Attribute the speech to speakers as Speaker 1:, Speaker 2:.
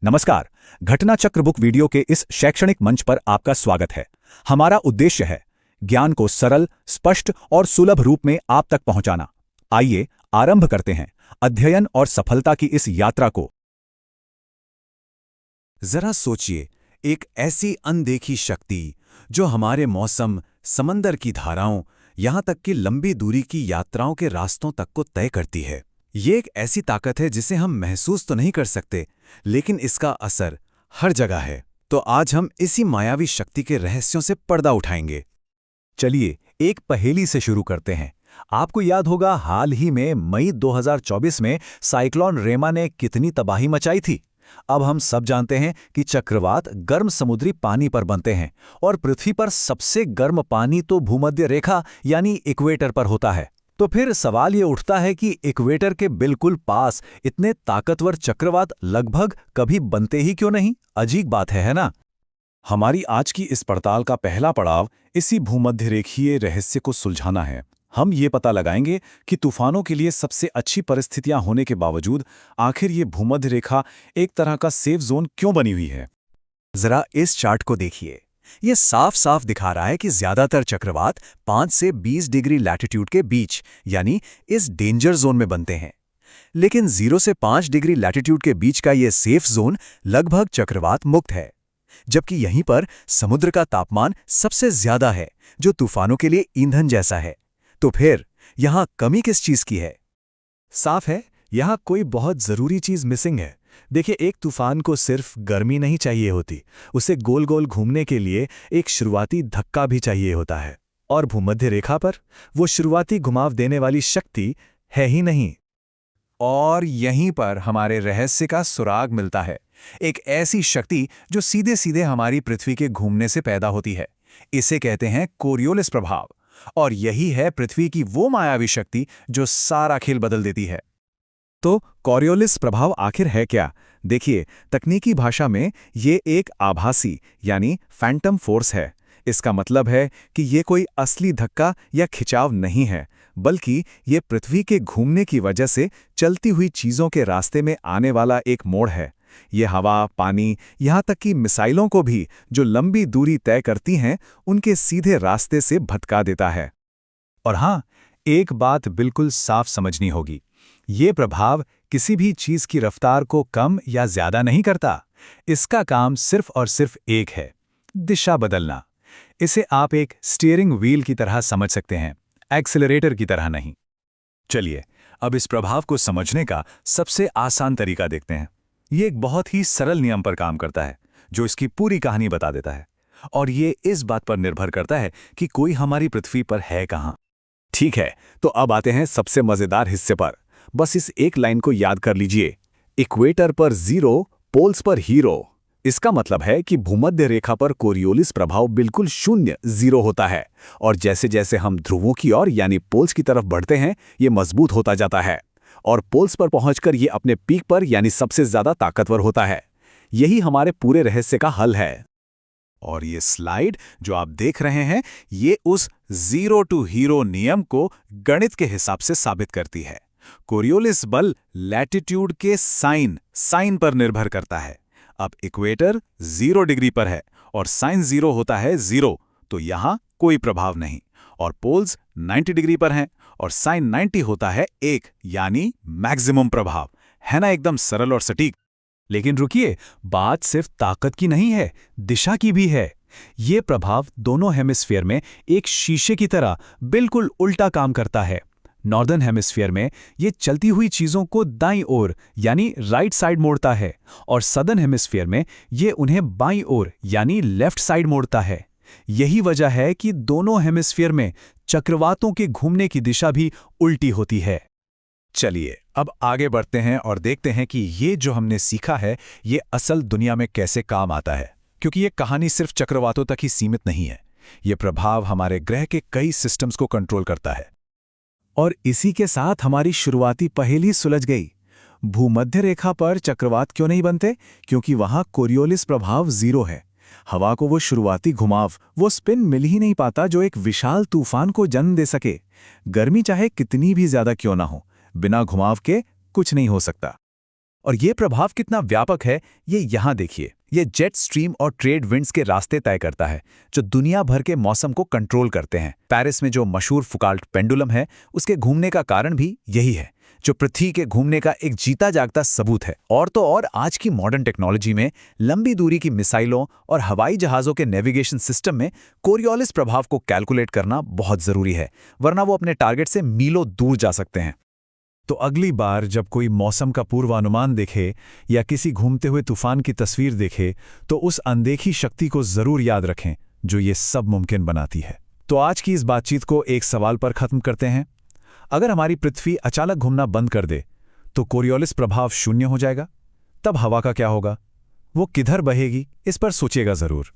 Speaker 1: नमस्कार। घटना चक्र बुक वीडियो के इस शैक्षणिक मंच पर आपका स्वागत है। हमारा उद्देश्य है ज्ञान को सरल, स्पष्ट और सुलभ रूप में आप तक पहुंचाना। आइए आरंभ करते हैं अध्ययन और सफलता की इस यात्रा को।
Speaker 2: जरा सोचिए, एक ऐसी अनदेखी शक्ति जो हमारे मौसम, समंदर की धाराओं, यहां तक कि लंबी दूरी की यात्राओं के रास्तों तक को तय करती है। ये एक ऐसी ताकत है जिसे हम महसूस तो नहीं कर सकते, लेकिन इसका असर हर जगह है। तो आज हम इसी मायावी शक्ति के रहस्यों से पर्दा उठाएंगे।
Speaker 1: चलिए एक पहेली से शुरू करते हैं। आपको याद होगा हाल ही में मई 2024 में साइक्लोन रेमा ने कितनी तबाही मचाई थी। अब हम सब जानते हैं कि चक्रवात गर्म समुद्री पानी पर बनते हैं और पृथ्वी पर सबसे गर्म पानी तो भूमध्य रेखा यानी इक्वेटर पर होता है। तो फिर सवाल ये उठता है कि इक्वेटर के बिल्कुल पास इतने ताकतवर चक्रवात लगभग कभी बनते ही क्यों नहीं? अजीब बात है ना?
Speaker 2: हमारी आज की इस पड़ताल का पहला पड़ाव इसी भूमध्यरेखीय रहस्य को सुलझाना है। हम ये पता लगाएंगे कि तूफानों के लिए सबसे अच्छी परिस्थितियां होने के बावजूद आखिर ये भूमध्य रेखा एक तरह का सेफ जोन क्यों बनी हुई है।
Speaker 1: जरा इस चार्ट को देखिए। ये साफ साफ दिखा रहा है कि ज्यादातर चक्रवात 5 से 20 डिग्री लैटिट्यूड के बीच यानी इस डेंजर जोन में बनते हैं। लेकिन 0 से 5 डिग्री लैटिट्यूड के बीच का ये सेफ जोन लगभग चक्रवात मुक्त है, जबकि यहीं पर समुद्र का तापमान सबसे ज्यादा है, जो तूफानों के लिए ईंधन जैसा है। तो फिर यहां कमी किस चीज की है?
Speaker 2: साफ है, यहां कोई बहुत जरूरी चीज मिसिंग है। देखिए, एक तूफान को सिर्फ गर्मी नहीं चाहिए होती, उसे गोल गोल घूमने के लिए एक शुरुआती धक्का भी चाहिए होता है। और भूमध्य रेखा पर वो शुरुआती घुमाव देने वाली शक्ति है ही नहीं। और यहीं पर हमारे रहस्य का सुराग मिलता है। एक ऐसी शक्ति जो सीधे सीधे हमारी पृथ्वी के घूमने से पैदा होती है। इसे कहते हैं कोरियोलिस प्रभाव। और यही है पृथ्वी की वो मायावी शक्ति जो सारा खेल बदल देती है। तो कोरियोलिस प्रभाव आखिर है क्या? देखिए, तकनीकी भाषा में ये एक आभासी यानी फैंटम फोर्स है। इसका मतलब है कि ये कोई असली धक्का या खिंचाव नहीं है, बल्कि ये पृथ्वी के घूमने की वजह से चलती हुई चीजों के रास्ते में आने वाला एक मोड़ है। ये हवा, पानी, यहाँ तक कि मिसाइलों को भी जो लंबी दूरी तय करती हैं, उनके सीधे रास्ते से भटका देता है। और हाँ, एक बात बिल्कुल साफ समझनी होगी। ये प्रभाव किसी भी चीज की रफ्तार को कम या ज्यादा नहीं करता। इसका काम सिर्फ और सिर्फ एक है, दिशा बदलना। इसे आप एक स्टीयरिंग व्हील की तरह समझ सकते हैं, एक्सेलरेटर की तरह नहीं। चलिए, अब इस प्रभाव को समझने का सबसे आसान तरीका देखते हैं। ये एक बहुत ही सरल नियम पर काम करता है, जो इसकी पूरी कहानी बता देता है। और ये इस बात पर निर्भर करता है कि कोई हमारी पृथ्वी पर है कहाँ। ठीक है, तो अब आते हैं सबसे मजेदार हिस्से पर। बस इस एक लाइन को याद कर लीजिए, इक्वेटर पर 0, पोल्स पर हीरो। इसका मतलब है कि भूमध्य रेखा पर कोरियोलिस प्रभाव बिल्कुल 0, 0 होता है। और जैसे जैसे हम ध्रुवों की ओर यानी पोल्स की तरफ बढ़ते हैं, ये मजबूत होता जाता है और पोल्स पर पहुंचकर ये अपने पीक पर यानी सबसे ज्यादा ताकतवर होता है। यही हमारे पूरे रहस्य का हल है। और ये स्लाइड जो आप देख रहे हैं, ये उस 0 टू हीरो नियम को गणित के हिसाब से साबित करती है। कोरियोलिस बल लैटिट्यूड के साइन पर निर्भर करता है। अब इक्वेटर 0 डिग्री पर है और साइन 0 होता है 0, तो यहां कोई प्रभाव नहीं। और पोल्स 90 डिग्री पर हैं और साइन 90 होता है 1, यानी मैक्सिमम प्रभाव। है ना एकदम सरल और सटीक? लेकिन रुकिए, बात सिर्फ ताकत की नहीं है, दिशा की भी है। ये प्रभाव दोनों हेमिस्फीयर में एक शीशे की तरह बिल्कुल उल्टा काम करता है। नॉर्दर्न हेमिस्फीयर में ये चलती हुई चीजों को दाईं ओर यानी राइट साइड मोड़ता है और सदर्न हेमिस्फीयर में ये उन्हें बाईं ओर यानी लेफ्ट साइड मोड़ता है। यही वजह है कि दोनों हेमिस्फीयर में चक्रवातों के घूमने की दिशा भी उल्टी होती है। चलिए, अब आगे बढ़ते हैं और देखते हैं कि ये जो हमने सीखा है, ये असल दुनिया में कैसे काम आता है। क्योंकि ये कहानी सिर्फ चक्रवातों तक ही सीमित नहीं है। ये प्रभाव हमारे ग्रह के कई सिस्टम्स को कंट्रोल करता है। और इसी के साथ हमारी शुरुआती पहेली सुलझ गई। भूमध्य रेखा पर चक्रवात क्यों नहीं बनते? क्योंकि वहां कोरियोलिस प्रभाव 0 है। हवा को वो शुरुआती घुमाव, वो स्पिन मिल ही नहीं पाता जो एक विशाल तूफान को जन्म दे सके। गर्मी चाहे कितनी भी ज्यादा क्यों ना हो, बिना घुमाव के कुछ नहीं हो सकता।
Speaker 1: और ये प्रभाव कितना व्यापक है, ये यहाँ देखिए। ये जेट स्ट्रीम और ट्रेड विंड्स के रास्ते तय करता है, जो दुनिया भर के मौसम को कंट्रोल करते हैं। पेरिस में जो मशहूर फुकाल्ट पेंडुलम है, उसके घूमने का कारण भी यही है, जो पृथ्वी के घूमने का एक जीता जागता सबूत है। और तो और आज की मॉडर्न टेक्नोलॉजी में लंबी दूरी की मिसाइलों और हवाई जहाज़ों के नेविगेशन सिस्टम में कोरियोलिस प्रभाव को कैलकुलेट करना बहुत ज़रूरी है, वरना वो अपने टारगेट से मीलों दूर जा सकते हैं।
Speaker 2: तो अगली बार जब कोई मौसम का पूर्वानुमान देखे या किसी घूमते हुए तूफान की तस्वीर देखे, तो उस अनदेखी शक्ति को जरूर याद रखें जो ये सब मुमकिन बनाती है। तो आज की इस बातचीत को एक सवाल पर खत्म करते हैं। अगर हमारी पृथ्वी अचानक घूमना बंद कर दे तो कोरियोलिस प्रभाव शून्य हो जाएगा। तब हवा का क्या होगा, वो किधर बहेगी, इस पर सोचिएगा जरूर।